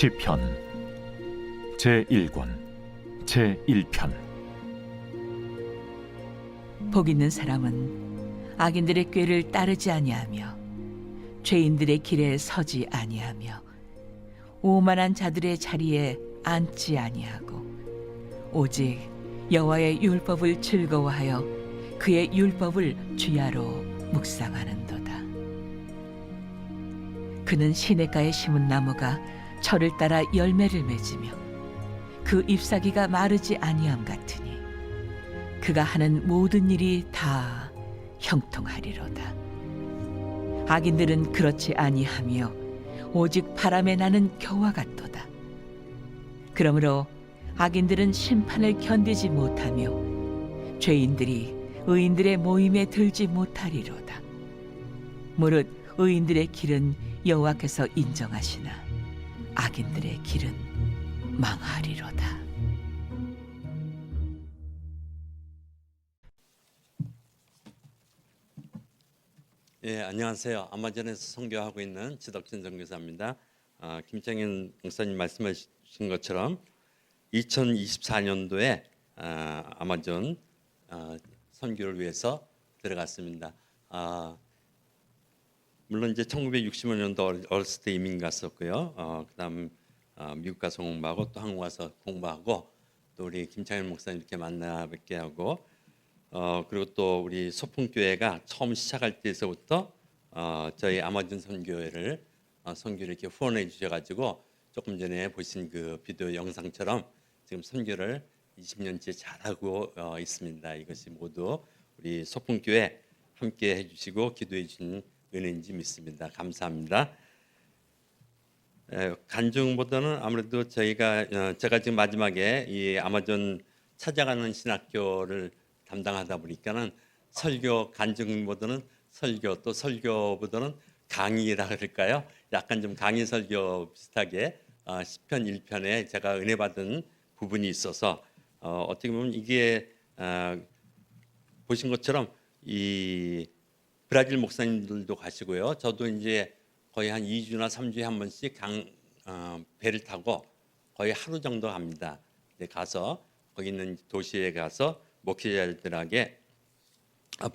시편 제1권 제1편. 복 있는 사람은 악인들의 꾀를 따르지 아니하며 죄인들의 길에 서지 아니하며 오만한 자들의 자리에 앉지 아니하고 오직 여호와의 율법을 즐거워하여 그의 율법을 주야로 묵상하는도다. 그는 시냇가에 심은 나무가 철을 따라 열매를 맺으며 그 잎사귀가 마르지 아니함 같으니 그가 하는 모든 일이 다 형통하리로다. 악인들은 그렇지 아니하며 오직 바람에 나는 겨와 같도다. 그러므로 악인들은 심판을 견디지 못하며 죄인들이 의인들의 모임에 들지 못하리로다. 무릇 의인들의 길은 여호와께서 인정하시나 악인들의 길은 망하리로다. 예, 안녕하세요. 아마존에서 선교하고 있는 지덕진 선교사입니다. 김창현 목사님 말씀하신 것처럼 2024년도에 아마존 선교를 위해서 들어갔습니다. 물론 이제 1965년도 어렸을 때 이민 갔었고요. 그다음 미국 가서 공부하고 또 한국 와서 공부하고 또 우리 김창현 목사님 이렇게 만나 뵙게 하고 그리고 또 우리 소풍교회가 처음 시작할 때에서부터 저희 아마존 선교회를 선교를 이렇게 후원해 주셔가지고 조금 전에 보신 그 비디오 영상처럼 지금 선교를 20년째 잘하고 있습니다. 이것이 모두 우리 소풍교회 함께 해주시고 기도해 주신 은혜인지 믿습니다. 감사합니다. 간증보다는 아무래도 제가 지금 마지막에 이 아마존 찾아가는 신학교를 담당하다 보니까는 설교 간증보다는 설교 또 설교보다는 강의라 그럴까요? 약간 좀 강의 설교 비슷하게 시편 1편에 제가 은혜 받은 부분이 있어서 어떻게 보면 이게 보신 것처럼 이 브라질 목사님들도 가시고요. 저도 이제 거의 한 2주나 3주에 한 번씩 배를 타고 거의 하루 정도 갑니다. 가서 거기 있는 도시에 가서 목회자들에게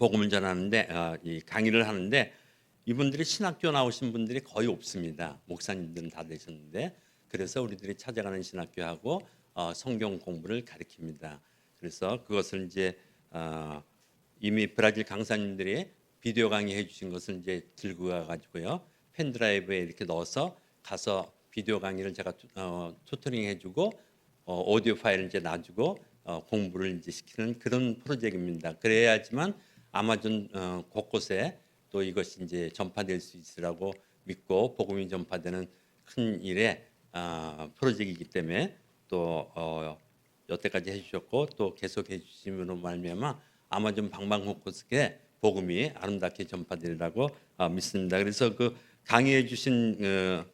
복음을 전하는데 이 강의를 하는데 이분들이 신학교 나오신 분들이 거의 없습니다. 목사님들은 다 되셨는데 그래서 우리들이 찾아가는 신학교하고 성경 공부를 가르칩니다. 그래서 그것을 이제 이미 브라질 강사님들이 비디오 강의해 주신 것을 이제 들고 가가지고요 펜드라이브에 이렇게 넣어서 가서 비디오 강의를 제가 투터링 해주고 오디오 파일을 이제 놔주고 공부를 이제 시키는 그런 프로젝트입니다. 그래야지만 아마존 곳곳에 또 이것이 이제 전파될 수 있으라고 믿고 복음이 전파되는 큰 일의 프로젝트이기 때문에 또 여태까지 해주셨고 또 계속 해주심으로 말미암아 아마존 방방곳곳에 복음이 아름답게 전파되리라고 믿습니다. 그래서 그 강의해 주신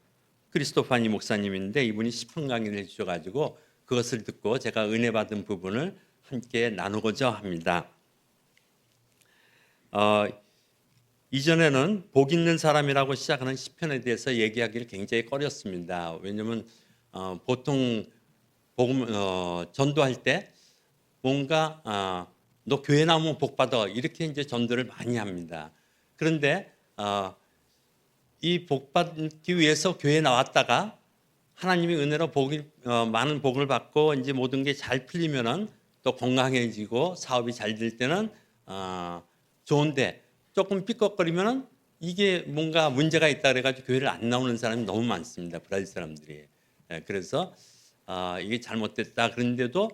크리스토파니 목사님인데 이분이 시편 강의를 해주셔가지고 그것을 듣고 제가 은혜 받은 부분을 함께 나누고자 합니다. 이전에는 복 있는 사람이라고 시작하는 시편에 대해서 얘기하기를 굉장히 꺼렸습니다. 왜냐하면 보통 복음 전도할 때 뭔가 너 교회 나오면 복 받아 이렇게 이제 전도를 많이 합니다. 그런데 이 복 받기 위해서 교회 나왔다가 하나님의 은혜로 많은 복을 받고 이제 모든 게 잘 풀리면은 또 건강해지고 사업이 잘 될 때는 좋은데 조금 삐걱거리면은 이게 뭔가 문제가 있다 그래가지고 교회를 안 나오는 사람이 너무 많습니다. 브라질 사람들이. 그래서 이게 잘못됐다 그런데도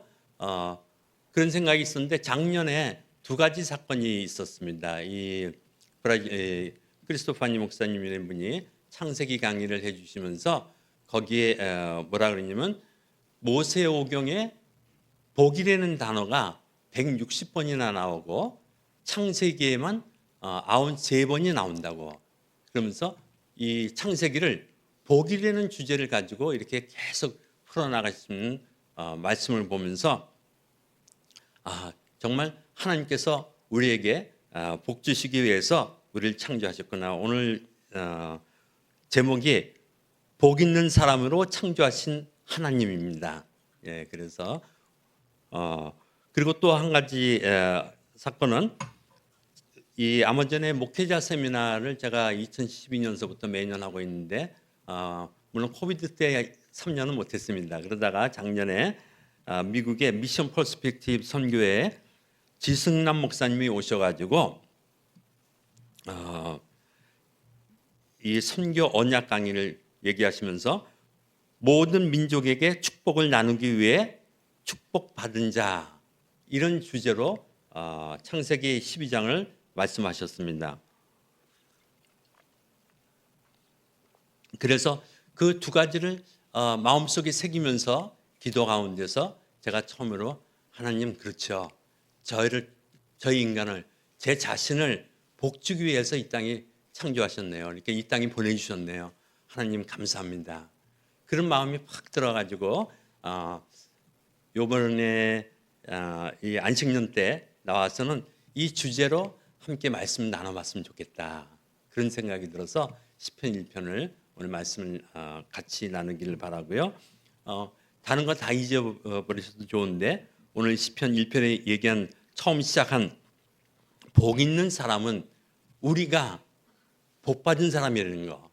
그런 생각이 있었는데 작년에 두 가지 사건이 있었습니다. 이 브라질 크리스토파니 목사님이라는 분이 창세기 강의를 해주시면서 거기에 뭐라 그러냐면 모세오경에 복이라는 단어가 160번이나 나오고 창세기에만 93번이 나온다고 그러면서 이 창세기를 복이라는 주제를 가지고 이렇게 계속 풀어나가시는 말씀을 보면서 정말 하나님께서 우리에게 복 주시기 위해서 우리를 창조하셨구나. 오늘 제목이 복 있는 사람으로 창조하신 하나님입니다. 예, 그래서 그리고 또 한 가지 사건은 이 아마존의 목회자 세미나를 제가 2012년서부터 매년 하고 있는데 물론 코비드 때 3년은 못했습니다. 그러다가 작년에 미국의 미션 퍼스펙티브 선교회 지승남 목사님이 오셔가지고 이 선교 언약 강의를 얘기하시면서 모든 민족에게 축복을 나누기 위해 축복받은 자 이런 주제로 창세기 12장을 말씀하셨습니다. 그래서 그 두 가지를 마음속에 새기면서 기도 가운데서 제가 처음으로 하나님 그렇죠. 저희 인간을 제 자신을 복주기 위해서 이 땅에 창조하셨네요. 이렇게 이 땅에 보내주셨네요. 하나님 감사합니다. 그런 마음이 팍 들어가지고 요번에 이 안식년 때 나와서는 이 주제로 함께 말씀 나눠봤으면 좋겠다. 그런 생각이 들어서 시편 1편을 오늘 말씀을 같이 나누기를 바라고요. 다른 거 다 잊어버리셔도 좋은데 오늘 시편 1편에 얘기한 처음 시작한 복 있는 사람은 우리가 복 받은 사람이라는 거.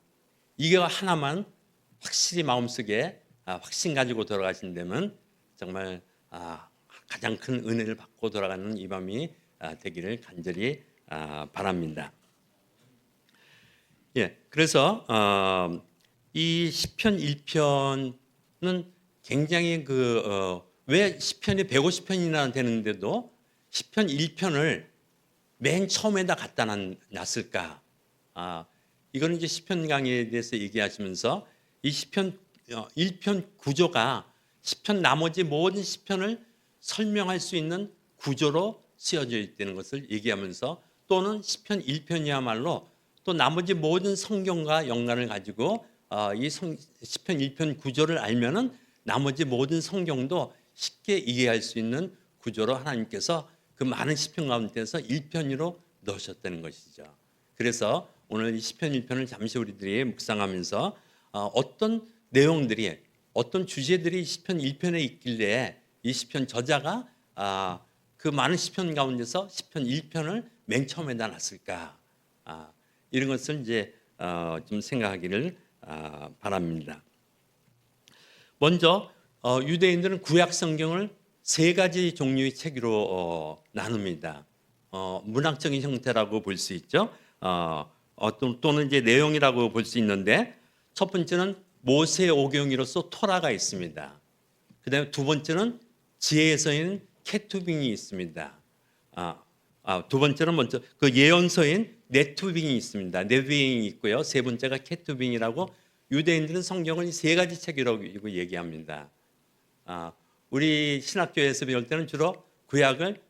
이게 하나만 확실히 마음속에 확신 가지고 돌아가신다면 정말 가장 큰 은혜를 받고 돌아가는 이 밤이 되기를 간절히 바랍니다. 예, 그래서 이 시편 1편은 굉장히 왜 시편이 150편이나 되는데도 시편 1편을 맨 처음에다 갖다 놨을까? 이거는 이제 시편 강의에 대해서 얘기하시면서 이 시편 1편 구조가 시편 나머지 모든 시편을 설명할 수 있는 구조로 쓰여져 있다는 것을 얘기하면서 또는 시편 1편이야말로 또 나머지 모든 성경과 연관을 가지고 이 시편 1편 구조를 알면은 나머지 모든 성경도 쉽게 이해할 수 있는 구조로 하나님께서 그 많은 시편 가운데서 1편으로 넣으셨다는 것이죠. 그래서 오늘 이 시편 1편을 잠시 우리들이 묵상하면서 어떤 내용들이 어떤 주제들이 시편 1편에 있길래 이 시편 저자가 그 많은 시편 가운데서 시편 1편을 맨 처음에다 놨을까? 이런 것을 이제 좀 생각하기를 바랍니다. 먼저 유대인들은 구약 성경을 세 가지 종류의 책으로 나눕니다. 문학적인 형태라고 볼 수 있죠. 또는 이제 내용이라고 볼 수 있는데 첫 번째는 모세 오경이로서 토라가 있습니다. 그다음에 두 번째는 지혜서인 케투빙이 있습니다. 두 번째는 먼저 그 예언서인 네투빙이 있습니다. 네비잉이 있고요. 세 번째가 케투빙이라고 유대인들은 성경을 세 가지 책이라고 얘기합니다. 우리 신학교에서 배울 때는 주로 구약을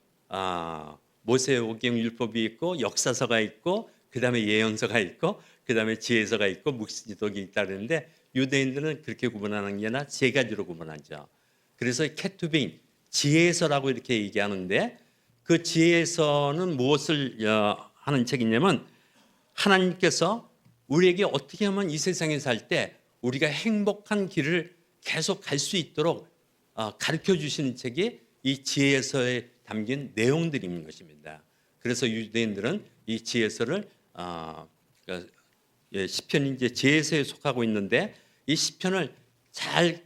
모세오경 율법이 있고 역사서가 있고 그다음에 예언서가 있고 그다음에 지혜서가 있고 묵시록이 있다 그러는데 유대인들은 그렇게 구분하는 게 아니라 세 가지로 구분하죠. 그래서 케투빙 지혜서라고 이렇게 얘기하는데 그 지혜서는 무엇을 하는 책이냐면 하나님께서 우리에게 어떻게 하면 이 세상에 살 때 우리가 행복한 길을 계속 갈 수 있도록 가르쳐 주시는 책이 이 지혜서에 담긴 내용들인 것입니다. 그래서 유대인들은 이 지혜서를 시편이 이제 지혜서에 속하고 있는데 이 시편을 잘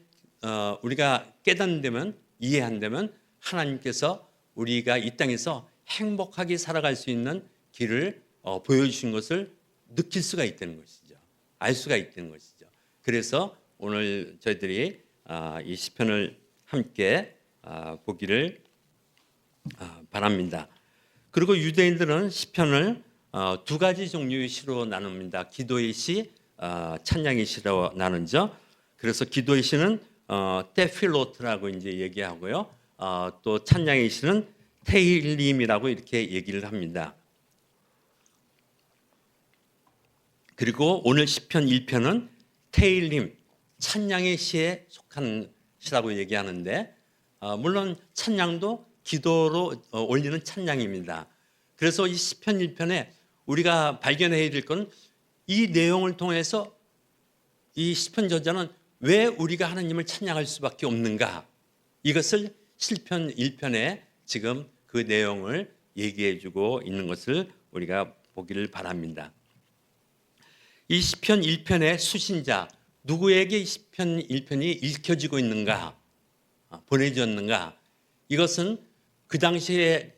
우리가 깨닫는다면 이해한다면 하나님께서 우리가 이 땅에서 행복하게 살아갈 수 있는 길을 보여주신 것을 느낄 수가 있다는 것이죠. 알 수가 있다는 것이죠. 그래서 오늘 저희들이 이 시편을 함께 보기를 바랍니다. 그리고 유대인들은 시편을 두 가지 종류의 시로 나눕니다. 기도의 시, 찬양의 시로 나누죠. 그래서 기도의 시는 테필로트라고 이제 얘기하고요. 또 찬양의 시는 테일림이라고 이렇게 얘기를 합니다. 그리고 오늘 시편 1편은 테일림, 찬양의 시에 속한 시라고 얘기하는데 물론 찬양도 기도로 올리는 찬양입니다. 그래서 이 시편 1편에 우리가 발견해야 될 건 이 내용을 통해서 이 시편 저자는 왜 우리가 하나님을 찬양할 수밖에 없는가? 이것을 시편 1편에 지금 그 내용을 얘기해 주고 있는 것을 우리가 보기를 바랍니다. 이 시편 1편의 수신자, 누구에게 이 시편 1편이 읽혀지고 있는가, 보내졌는가? 이것은 그 당시에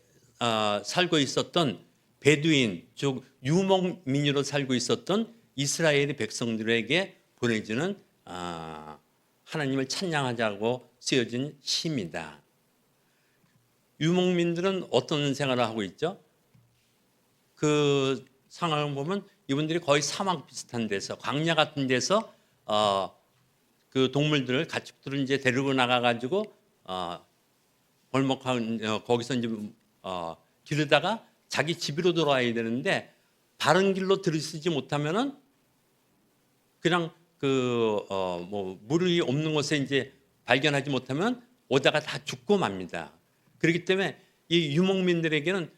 살고 있었던 베두인, 즉 유목민으로 살고 있었던 이스라엘의 백성들에게 보내지는 하나님을 찬양하자고 쓰여진 시입니다. 유목민들은 어떤 생활을 하고 있죠? 그 상황을 보면 이분들이 거의 사막 비슷한 데서, 광야 같은 데서 그 동물들을, 가축들을 이제 데리고 나가가지고 거기서 이제 기르다가 자기 집으로 돌아와야 되는데, 바른 길로 들이쓰지 못하면은 그냥 물이 없는 곳에 이제 발견하지 못하면 오다가 다 죽고 맙니다. 그렇기 때문에 이 유목민들에게는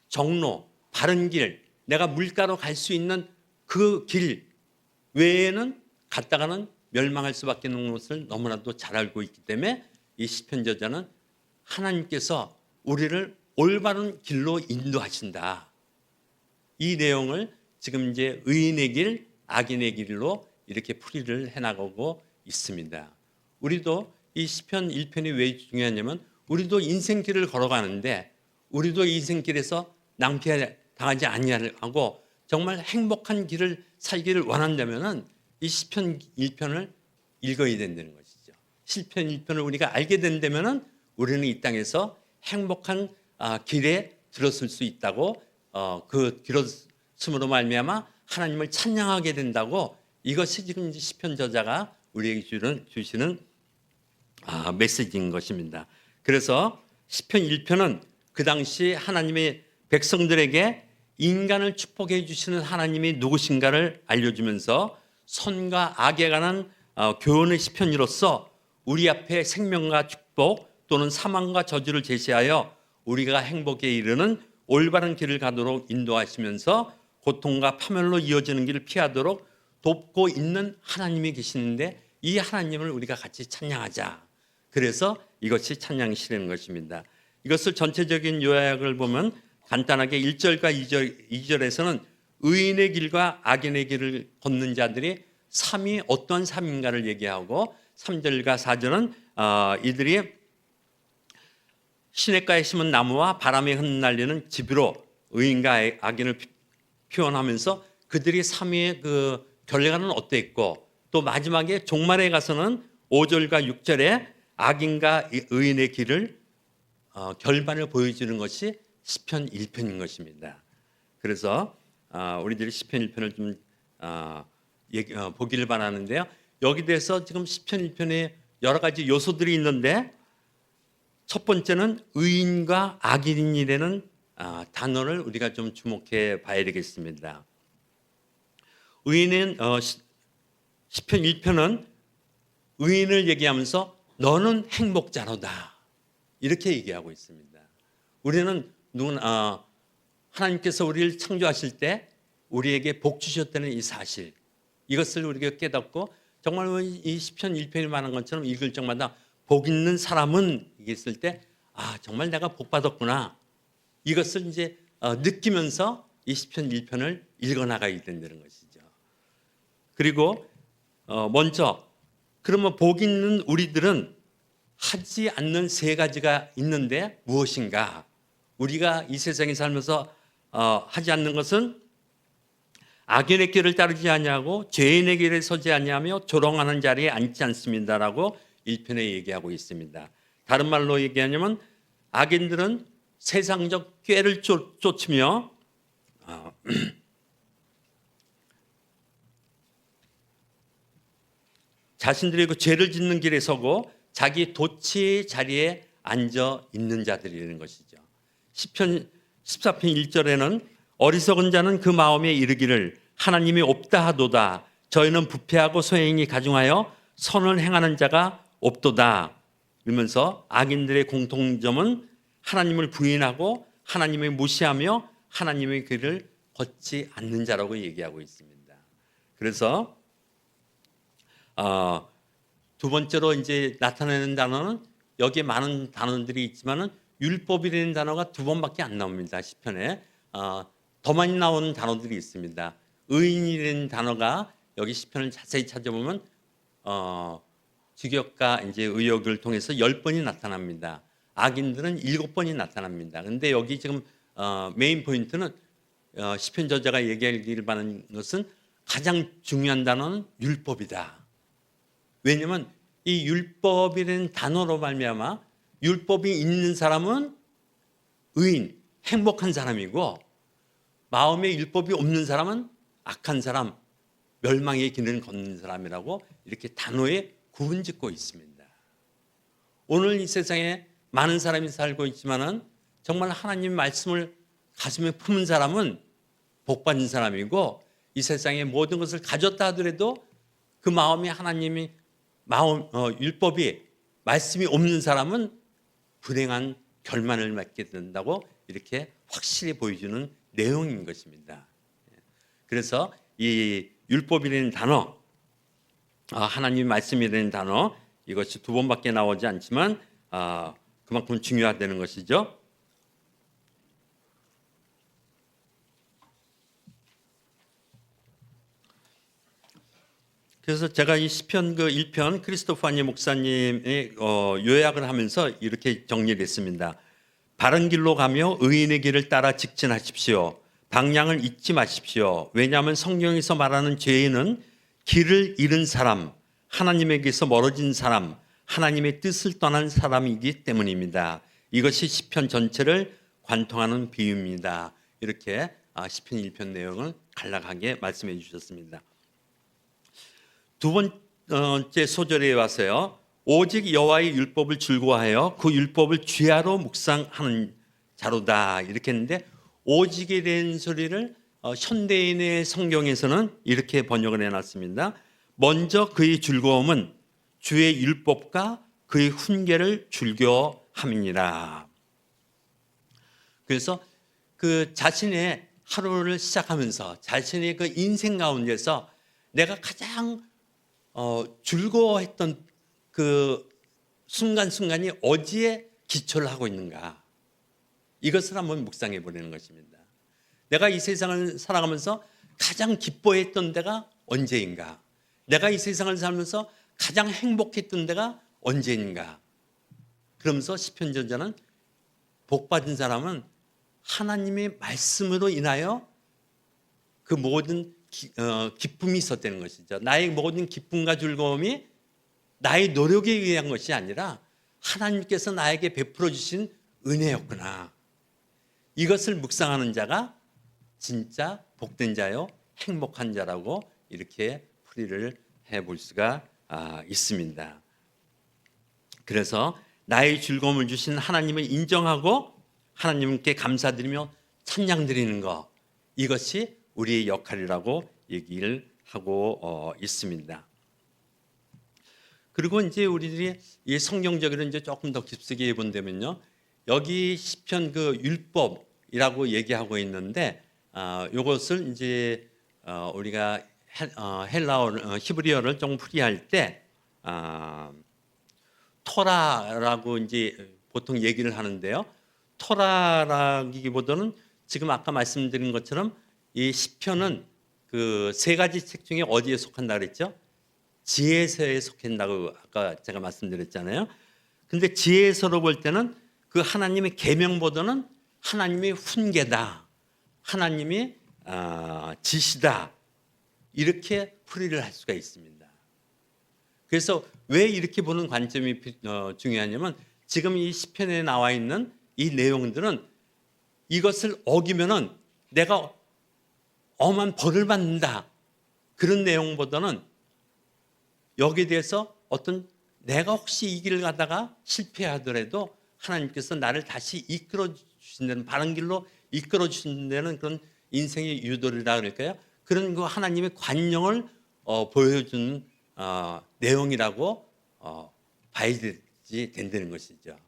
정로, 바른 길, 내가 물가로 갈 수 있는 그 길 외에는 갔다가는 멸망할 수밖에 없는 것을 너무나도 잘 알고 있기 때문에 이 시편 저자는 하나님께서 우리를 올바른 길로 인도하신다, 이 내용을 지금 이제 의인의 길, 악인의 길로 이렇게 풀이를 해나가고 있습니다. 우리도 이 시편 1편이 왜 중요하냐면, 우리도 인생길을 걸어가는데 우리도 인생길에서 낭피당하지 아니하고 정말 행복한 길을 살기를 원한다면은 이 시편 1편을 읽어야 된다는 것이죠. 시편 1편을 우리가 알게 된다면은 우리는 이 땅에서 행복한 길에 들었을 수 있다고, 그 들었음으로 말미암아 하나님을 찬양하게 된다고, 이것이 지금 시편 저자가 우리에게 주시는 메시지인 것입니다. 그래서 시편 1편은 그 당시 하나님의 백성들에게 인간을 축복해 주시는 하나님이 누구신가를 알려주면서 선과 악에 관한 교훈의 시편으로서 우리 앞에 생명과 축복 또는 사망과 저주를 제시하여 우리가 행복에 이르는 올바른 길을 가도록 인도하시면서 고통과 파멸로 이어지는 길을 피하도록 돕고 있는 하나님이 계시는데, 이 하나님을 우리가 같이 찬양하자. 그래서 이것이 찬양시라는 것입니다. 이것을 전체적인 요약을 보면 간단하게 1절과 2절에서는 의인의 길과 악인의 길을 걷는 자들이 삶이 어떤 삶인가를 얘기하고, 3절과 4절은 이들이 시냇가에 심은 나무와 바람에 흩날리는 집으로 의인과 악인을 표현하면서 그들이 삶의 그 결과는 어땠고, 또 마지막에 종말에 가서는 5절과 6절에 악인과 의인의 길을 결반을 보여주는 것이 시편 1편인 것입니다. 그래서 우리들이 시편 1편을 좀 보기를 바라는데요. 여기 대해서 지금 시편 1편에 여러 가지 요소들이 있는데, 첫 번째는 의인과 악인이라는 단어를 우리가 좀 주목해 봐야 되겠습니다. 의인은 시편 1편은 의인을 얘기하면서 너는 행복자로다, 이렇게 얘기하고 있습니다. 우리는 하나님께서 우리를 창조하실 때 우리에게 복 주셨다는 이 사실, 이것을 우리가 깨닫고 정말 이 시편 1편이 말한 것처럼 읽을 적마다 복 있는 사람은 있을 때 정말 내가 복 받았구나, 이것을 이제 느끼면서 이 시편 1편을 읽어나가야 된다는 것이죠. 그리고 먼저 그러면 복 있는 우리들은 하지 않는 세 가지가 있는데 무엇인가? 우리가 이 세상에 살면서 하지 않는 것은 악인의 길을 따르지 아니하고 죄인의 길에 서지 아니하며 조롱하는 자리에 앉지 않습니다라고 1편에 얘기하고 있습니다. 다른 말로 얘기하냐면 악인들은 세상적 꾀를 쫓으며 자신들이 그 죄를 짓는 길에 서고 자기 도치의 자리에 앉아 있는 자들이라는 것이죠. 시편 14편 1절에는 어리석은 자는 그 마음에 이르기를 하나님이 없다 하도다. 저희는 부패하고 소행이 가중하여 선을 행하는 자가 없도다. 이러면서 악인들의 공통점은 하나님을 부인하고 하나님을 무시하며 하나님의 길을 걷지 않는 자라고 얘기하고 있습니다. 그래서 두 번째로 이제 나타내는 단어는 여기에 많은 단어들이 있지만은 율법이라는 단어가 두 번밖에 안 나옵니다. 시편에 더 많이 나오는 단어들이 있습니다. 의인이라는 단어가 여기 시편을 자세히 찾아보면 주격과 이제 의역을 통해서 10번이 나타납니다. 악인들은 7번이 나타납니다. 그런데 여기 지금 메인 포인트는 시편 저자가 얘기하기를 바라는 것은 가장 중요한 단어는 율법이다. 왜냐하면 이 율법이라는 단어로 말미암아 율법이 있는 사람은 의인, 행복한 사람이고 마음에 율법이 없는 사람은 악한 사람, 멸망의 길을 걷는 사람이라고 이렇게 단어에 구분짓고 있습니다. 오늘 이 세상에 많은 사람이 살고 있지만은 정말 하나님 말씀을 가슴에 품은 사람은 복받은 사람이고 이 세상의 모든 것을 가졌다 하더라도 그 마음에 하나님이 율법이 말씀이 없는 사람은 불행한 결말을 맺게 된다고 이렇게 확실히 보여주는 내용인 것입니다. 그래서 이 율법이라는 단어, 하나님 말씀이라는 단어 이것이 두 번밖에 나오지 않지만 그만큼 중요하다는 것이죠. 그래서 제가 이 시편 그 1편 크리스토프 안예 목사님의 요약을 하면서 이렇게 정리를 했습니다. 바른 길로 가며 의인의 길을 따라 직진하십시오. 방향을 잊지 마십시오. 왜냐하면 성경에서 말하는 죄인은 길을 잃은 사람, 하나님에게서 멀어진 사람, 하나님의 뜻을 떠난 사람이기 때문입니다. 이것이 시편 전체를 관통하는 비유입니다. 이렇게 시편 1편 내용을 간략하게 말씀해 주셨습니다. 두 번째 소절에 와서요. 오직 여호와의 율법을 즐거워하여 그 율법을 주야로 묵상하는 자로다 이렇게 했는데 오직에 대한 소리를 현대인의 성경에서는 이렇게 번역을 해놨습니다. 먼저 그의 즐거움은 주의 율법과 그의 훈계를 즐겨함이니라. 그래서 그 자신의 하루를 시작하면서 자신의 그 인생 가운데서 내가 가장 즐거워했던 그 순간순간이 어디에 기초를 하고 있는가, 이것을 한번 묵상해 보려는 것입니다. 내가 이 세상을 살아가면서 가장 기뻐했던 데가 언제인가, 내가 이 세상을 살면서 가장 행복했던 데가 언제인가. 그러면서 시편 저자는 복받은 사람은 하나님의 말씀으로 인하여 그 모든 기쁨이 있었다는 것이죠. 나의 모든 기쁨과 즐거움이 나의 노력에 의한 것이 아니라 하나님께서 나에게 베풀어 주신 은혜였구나. 이것을 묵상하는 자가 진짜 복된 자요 행복한 자라고 이렇게 풀이를 해볼 수가 있습니다. 그래서 나의 즐거움을 주신 하나님을 인정하고 하나님께 감사드리며 찬양 드리는 것, 이것이 우리의 역할이라고 얘기를 하고 있습니다. 그리고 이제 우리들이 이 성경적으로 이제 조금 더 깊숙이 본다면요, 여기 시편 그 율법이라고 얘기하고 있는데 이것을 이제 우리가 헬라어 히브리어를 좀 풀이할 때 토라라고 이제 보통 얘기를 하는데요. 토라라기보다는 지금 아까 말씀드린 것처럼 이 시편은 그 세 가지 책 중에 어디에 속한다 그랬죠? 지혜서에 속한다고 아까 제가 말씀드렸잖아요. 근데 지혜서로 볼 때는 그 하나님의 계명보다는 하나님의 훈계다, 하나님의 지시다, 이렇게 풀이를 할 수가 있습니다. 그래서 왜 이렇게 보는 관점이 중요하냐면 지금 이 시편에 나와 있는 이 내용들은 이것을 어기면은 내가 엄한 벌을 받는다, 그런 내용보다는 여기에 대해서 어떤 내가 혹시 이 길을 가다가 실패하더라도 하나님께서 나를 다시 이끌어 주신다는, 바른 길로 이끌어 주신다는 그런 인생의 유도리라 그럴까요? 그런 그 하나님의 관용을 보여주는 내용이라고 봐야 된다는 것이죠.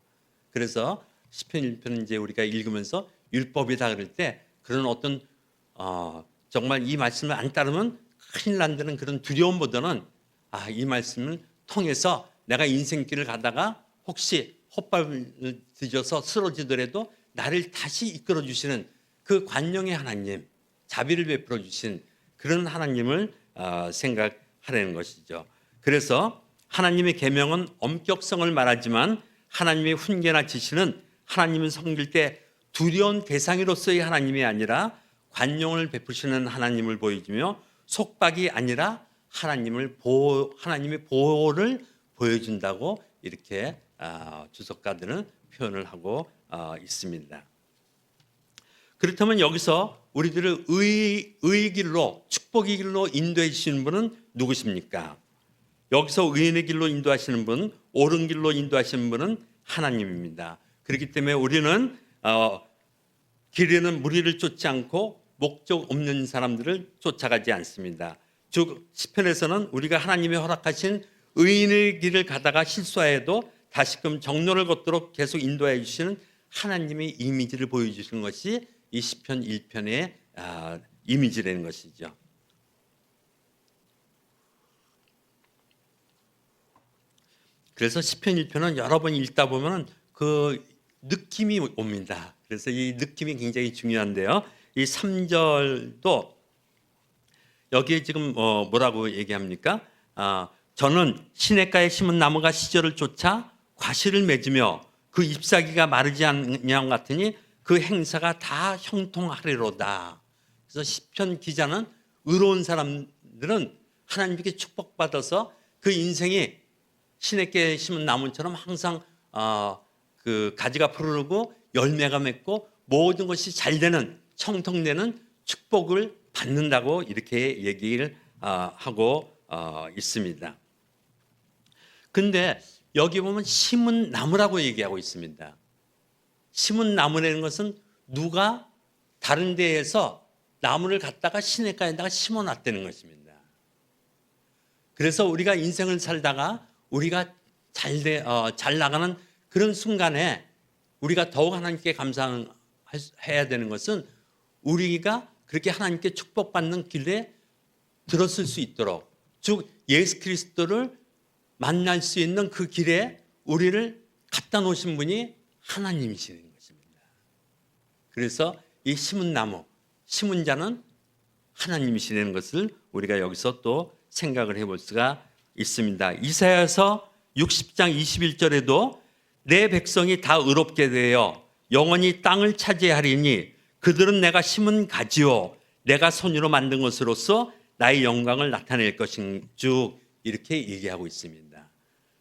그래서 시편 1편은 이제 우리가 읽으면서 율법이다 그럴 때 그런 어떤 정말 이 말씀을 안 따르면 큰일 난다는 그런 두려움보다는 이 말씀을 통해서 내가 인생길을 가다가 혹시 헛발을 뒤져서 쓰러지더라도 나를 다시 이끌어 주시는 그 관용의 하나님, 자비를 베풀어 주신 그런 하나님을 생각하라는 것이죠. 그래서 하나님의 계명은 엄격성을 말하지만 하나님의 훈계나 지시는 하나님을 섬길 때 두려운 대상으로서의 하나님이 아니라 관용을 베푸시는 하나님을 보여주며 속박이 아니라 하나님의 보호를 보여준다고 이렇게 주석가들은 표현을 하고 있습니다. 그렇다면 여기서 우리들을 의의 길로, 축복의 길로 인도해 주시는 분은 누구십니까? 여기서 의인의 길로 인도하시는 분, 옳은 길로 인도하시는 분은 하나님입니다. 그렇기 때문에 우리는 길에는 무리를 쫓지 않고 목적 없는 사람들을 쫓아가지 않습니다. 즉 시편에서는 우리가 하나님이 허락하신 의인의 길을 가다가 실수하여도 다시금 정로를 걷도록 계속 인도해 주시는 하나님의 이미지를 보여주시는 것이 이 시편 1편의 이미지라는 것이죠. 그래서 시편 1편은 여러 번 읽다 보면 그 느낌이 옵니다. 그래서 이 느낌이 굉장히 중요한데요. 이 3절도 여기에 지금 뭐라고 얘기합니까? 저는 시냇가에 심은 나무가 시절을 쫓아 과실을 맺으며 그 잎사귀가 마르지 않냐 같으니 그 행사가 다 형통하리로다. 그래서 시편 기자는 의로운 사람들은 하나님께 축복받아서 그 인생이 시냇가에 심은 나무처럼 항상 그 가지가 푸르르고 열매가 맺고 모든 것이 잘 되는 청통되는 축복을 받는다고 이렇게 얘기를 하고 있습니다. 근데 여기 보면 심은 나무라고 얘기하고 있습니다. 심은 나무라는 것은 누가 다른 데에서 나무를 갖다가 시냇가에다가 심어놨다는 것입니다. 그래서 우리가 인생을 살다가 우리가 잘 나가는 그런 순간에 우리가 더욱 하나님께 감사해야 되는 것은 우리가 그렇게 하나님께 축복받는 길에 들었을 수 있도록, 즉 예수 그리스도를 만날 수 있는 그 길에 우리를 갖다 놓으신 분이 하나님이시는 것입니다. 그래서 이 심은 나무, 심은 자는 하나님이시라는 것을 우리가 여기서 또 생각을 해볼 수가 있습니다. 이사야서 60장 21절에도 내 백성이 다 의롭게 되어 영원히 땅을 차지하리니 그들은 내가 심은 가지요 내가 손으로 만든 것으로서 나의 영광을 나타낼 것인 쭉 이렇게 얘기하고 있습니다.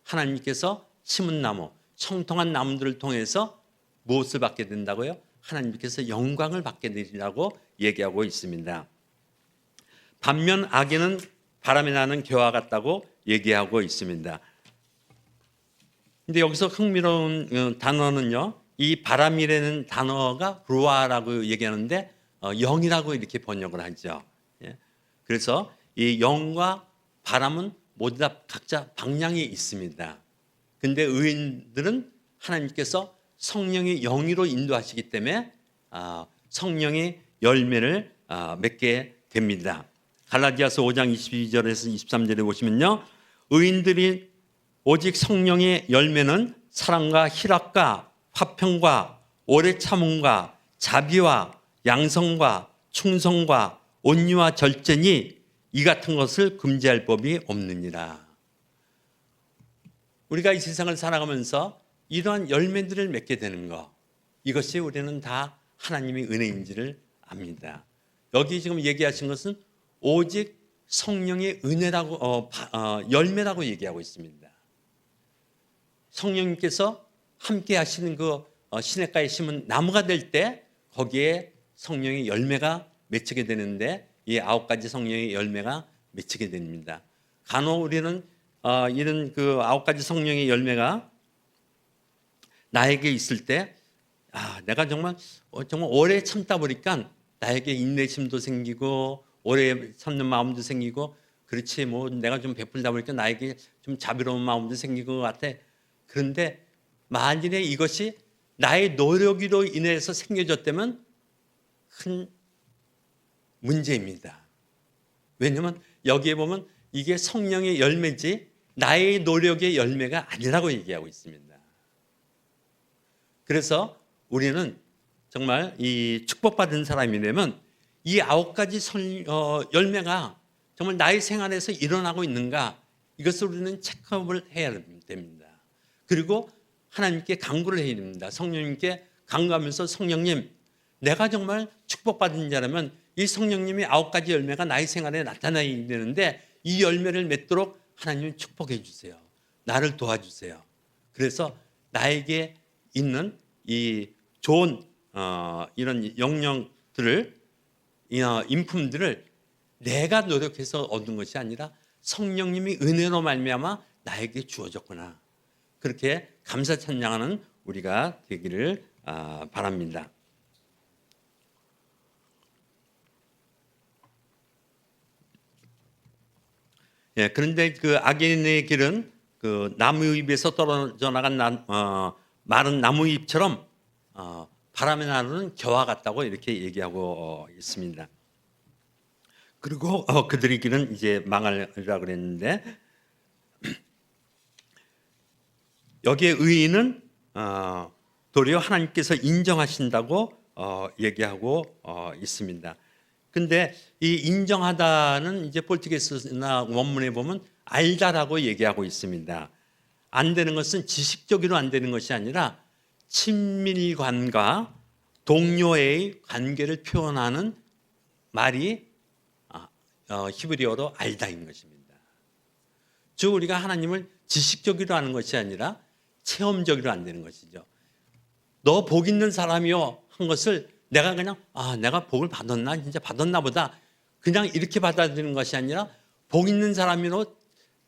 하나님께서 심은 나무, 청통한 나무들을 통해서 무엇을 받게 된다고요? 하나님께서 영광을 받게 되리라고 얘기하고 있습니다. 반면 악인은 바람이 나는 겨와 같다고 얘기하고 있습니다. 근데 여기서 흥미로운 단어는요, 이 바람이라는 단어가 루아라고 얘기하는데 영이라고 이렇게 번역을 하죠. 그래서 이 영과 바람은 모두 다 각자 방향이 있습니다. 근데 의인들은 하나님께서 성령의 영으로 인도하시기 때문에 성령의 열매를 맺게 됩니다. 갈라디아서 5장 22절에서 23절에 보시면요, 의인들이 오직 성령의 열매는 사랑과 희락과 화평과 오래 참음과 자비와 양성과 충성과 온유와 절제니 이 같은 것을 금지할 법이 없느니라. 우리가 이 세상을 살아가면서 이러한 열매들을 맺게 되는 것, 이것이 우리는 다 하나님의 은혜인지를 압니다. 여기 지금 얘기하신 것은 오직 성령의 은혜라고 열매라고 얘기하고 있습니다. 성령님께서 함께 하시는 그 시냇가에 심은 나무가 될 때 거기에 성령의 열매가 맺히게 되는데 이 9가지 성령의 열매가 맺히게 됩니다. 간혹 우리는 이런 그 9가지 성령의 열매가 나에게 있을 때 내가 정말 오래 참다 보니까 나에게 인내심도 생기고 오래 참는 마음도 생기고 그렇지 뭐 내가 좀 베풀다 보니까 나에게 좀 자비로운 마음도 생기는 것 같아. 그런데 만일에 이것이 나의 노력으로 인해서 생겨졌다면 큰 문제입니다. 왜냐하면 여기에 보면 이게 성령의 열매지 나의 노력의 열매가 아니라고 얘기하고 있습니다. 그래서 우리는 정말 이 축복받은 사람이 되면 이 9가지 열매가 정말 나의 생활에서 일어나고 있는가, 이것을 우리는 체크업을 해야 됩니다. 그리고 하나님께 간구를 해야 됩니다. 성령님께 간구하면서 성령님, 내가 정말 축복받은 자라면 이 성령님이 9가지 열매가 나의 생활에 나타나야 되는데 이 열매를 맺도록 하나님 축복해 주세요. 나를 도와주세요. 그래서 나에게 있는 이 좋은 이런 영령들을, 인품들을 내가 노력해서 얻은 것이 아니라 성령님이 은혜로 말미암아 나에게 주어졌구나. 그렇게 감사 찬양하는 우리가 되기를 바랍니다. 예, 그런데 그 악인의 길은 그 나무잎에서 떨어져 나간 마른 나무잎처럼 바람의 나루는 겨와 같다고 이렇게 얘기하고 있습니다. 그리고 그들의 길은 이제 망하리라 그랬는데, 여기에 의인은 도리어 하나님께서 인정하신다고 얘기하고 있습니다. 근데 이 인정하다는 이제 폴티게스나 원문에 보면 알다라고 얘기하고 있습니다. 안 되는 것은 지식적으로 안 되는 것이 아니라 친밀관과 동료의 관계를 표현하는 말이 히브리어로 알다인 것입니다. 즉 우리가 하나님을 지식적으로 아는 것이 아니라 체험적으로 안 되는 것이죠. 너 복 있는 사람이요 한 것을 내가 그냥 내가 복을 받았나, 진짜 받았나 보다, 그냥 이렇게 받아들이는 것이 아니라 복 있는 사람으로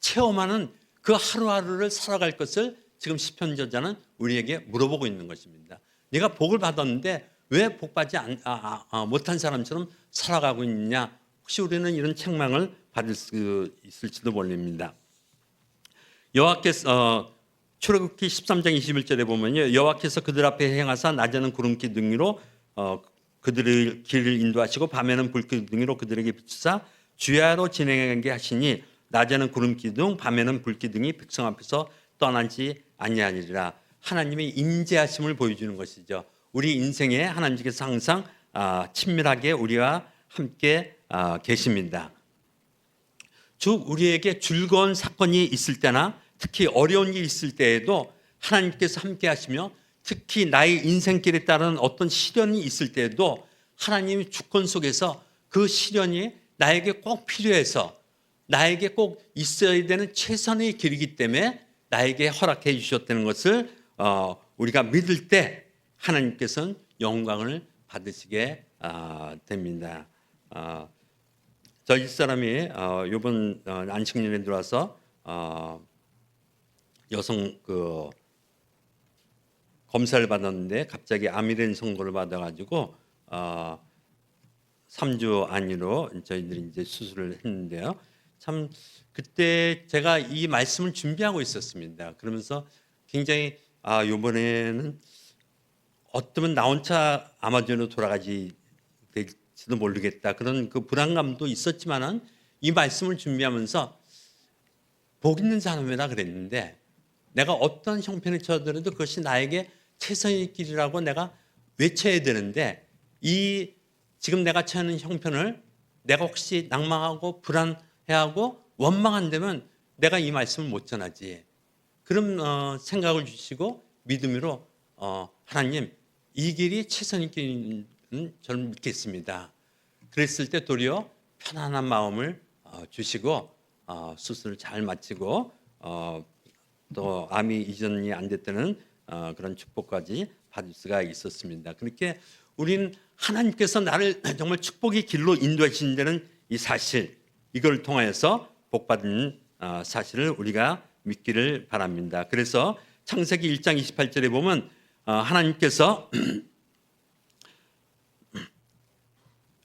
체험하는 그 하루하루를 살아갈 것을 지금 시편 저자는 우리에게 물어보고 있는 것입니다. 네가 복을 받았는데 왜 복받지 못한 사람처럼 살아가고 있느냐. 혹시 우리는 이런 책망을 받을 수 있을지도 모릅니다. 여호와께서 출애굽기 13장 21절에 보면요, 여호와께서 그들 앞에 행하사 낮에는 구름 기둥이로 그들의 길을 인도하시고 밤에는 불 기둥이로 그들에게 비추사 주야로 진행하게 하시니 낮에는 구름 기둥 밤에는 불 기둥이 백성 앞에서 떠나지 아니하리라. 하나님의 인재하심을 보여주는 것이죠. 우리 인생에 하나님께서 항상 친밀하게 우리와 함께 계십니다. 즉 우리에게 즐거운 사건이 있을 때나 특히 어려운 일이 있을 때에도 하나님께서 함께 하시며, 특히 나의 인생길에 따른 어떤 시련이 있을 때에도 하나님의 주권 속에서 그 시련이 나에게 꼭 필요해서 나에게 꼭 있어야 되는 최선의 길이기 때문에 나에게 허락해 주셨다는 것을 우리가 믿을 때 하나님께서는 영광을 받으시게 됩니다. 저희 집사람이 이번 안식년에 들어와서 여성 검사를 받았는데 갑자기 암이라는 선고를 받아가지고 3주 안으로 저희들이 이제 수술을 했는데요. 참 그때 제가 이 말씀을 준비하고 있었습니다. 그러면서 굉장히 이번에는 어쩌면 나 혼자 아마존으로 돌아가지 될지도 모르겠다, 그런 그 불안감도 있었지만은 이 말씀을 준비하면서 복 있는 사람이라 그랬는데, 내가 어떤 형편에 처하더라도 그것이 나에게 최선의 길이라고 내가 외쳐야 되는데, 이 지금 내가 처하는 형편을 내가 혹시 낭망하고 불안해하고 원망한다면 내가 이 말씀을 못 전하지. 그런 생각을 주시고 믿음으로 하나님 이 길이 최선의 길은 저는 믿겠습니다. 그랬을 때 도리어 편안한 마음을 주시고 수술을 잘 마치고 또 암이 이전이 안 됐다는 그런 축복까지 받을 수가 있었습니다. 그렇게 우리는 하나님께서 나를 정말 축복의 길로 인도하신다는 이 사실, 이걸 통하여서 복받은 사실을 우리가 믿기를 바랍니다. 그래서 창세기 1장 28절에 보면 하나님께서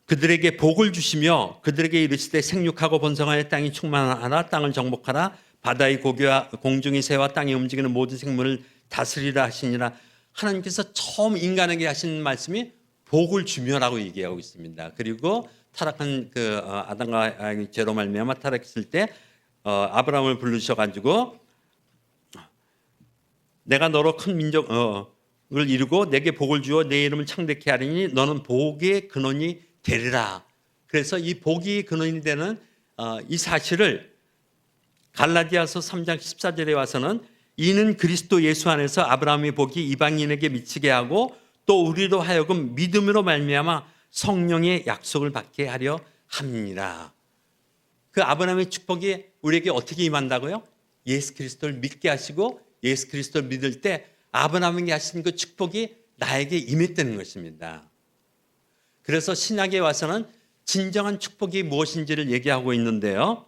그들에게 복을 주시며 그들에게 이르시되 생육하고 번성하여 땅이 충만하라, 땅을 정복하라, 바다의 고기와 공중의 새와 땅에 움직이는 모든 생물을 다스리라 하시니라. 하나님께서 처음 인간에게 하신 말씀이 복을 주며라고 얘기하고 있습니다. 그리고 타락한 그 아담과 죄로 말미암아 타락했을 때 아브라함을 부르셔가지고 내가 너로 큰 민족을 이루고 내게 복을 주어 내 이름을 창대케 하리니 너는 복의 근원이 되리라. 그래서 이 복의 근원이 되는 이 사실을 갈라디아서 3장 14절에 와서는 이는 그리스도 예수 안에서 아브라함의 복이 이방인에게 미치게 하고 또 우리로 하여금 믿음으로 말미암아 성령의 약속을 받게 하려 함이니라. 그 아브라함의 축복이 우리에게 어떻게 임한다고요? 예수 그리스도를 믿게 하시고 예수 그리스도를 믿을 때 아브라함에게 하신 그 축복이 나에게 임했다는 것입니다. 그래서 신약에 와서는 진정한 축복이 무엇인지를 얘기하고 있는데요.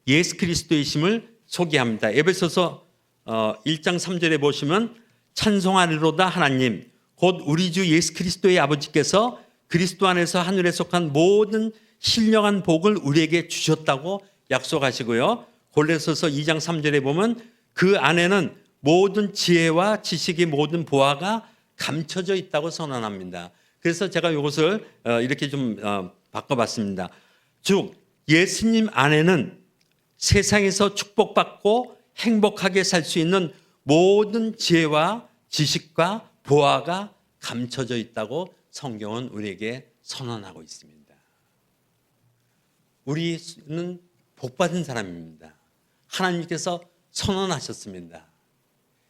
예수 그리스도의 심을 소개합니다. 에베소서 1장 3절에 보시면 찬송하리로다 하나님 곧 우리 주 예수 그리스도의 아버지께서 그리스도 안에서 하늘에 속한 모든 신령한 복을 우리에게 주셨다고 약속하시고요. 골로새서 2장 3절에 보면 그 안에는 모든 지혜와 지식의 모든 보화가 감춰져 있다고 선언합니다. 그래서 제가 이것을 이렇게 좀 바꿔봤습니다. 즉 예수님 안에는 세상에서 축복받고 행복하게 살 수 있는 모든 지혜와 지식과 보화가 감춰져 있다고 성경은 우리에게 선언하고 있습니다. 우리는 복받은 사람입니다. 하나님께서 선언하셨습니다.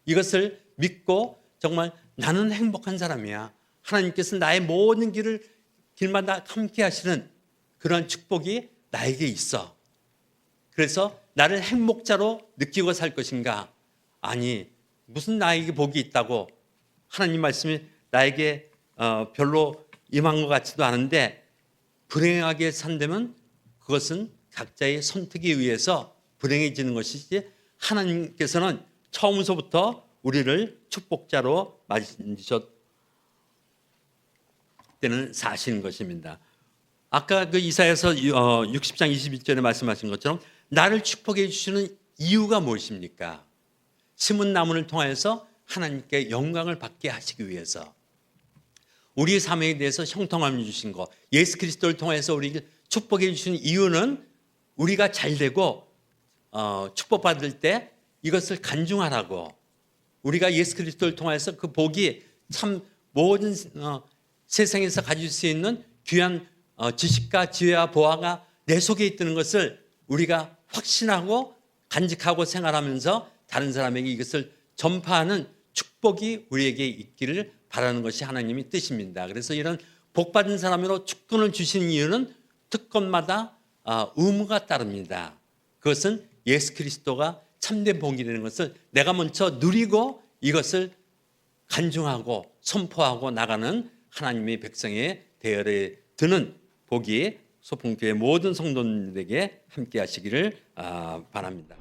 이것을 믿고 정말 나는 행복한 사람이야. 하나님께서 나의 모든 길마다 함께 하시는 그런 축복이 나에게 있어. 그래서 나를 행복자로 느끼고 살 것인가? 아니, 무슨 나에게 복이 있다고 하나님 말씀이 나에게 별로 임한 것 같지도 않은데 불행하게 산다면 그것은 각자의 선택에 의해서 불행해지는 것이지 하나님께서는 처음서부터 우리를 축복자로 만드셨다는 사실인 것입니다. 아까 그 이사야서 60장 21절에 말씀하신 것처럼 나를 축복해 주시는 이유가 무엇입니까? 심은 나무를 통하여서 하나님께 영광을 받게 하시기 위해서 우리의 삶에 대해서 형통함을 주신 것, 예수 그리스도를 통해서 우리를 축복해 주시는 이유는 우리가 잘 되고 축복받을 때 이것을 간증하라고 우리가 예수 그리스도를 통해서 그 복이 참 모든 세상에서 가질 수 있는 귀한 지식과 지혜와 보화가 내 속에 있다는 것을 우리가 확신하고 간직하고 생활하면서 다른 사람에게 이것을 전파하는 축복이 우리에게 있기를 바라는 것이 하나님의 뜻입니다. 그래서 이런 복받은 사람으로 축권을 주신 이유는 특권마다 의무가 따릅니다. 그것은 예수 그리스도가 참된 복이라는 것을 내가 먼저 누리고 이것을 간증하고 선포하고 나가는 하나님의 백성의 대열에 드는 복이 소풍교회 모든 성도들에게 함께 하시기를 바랍니다.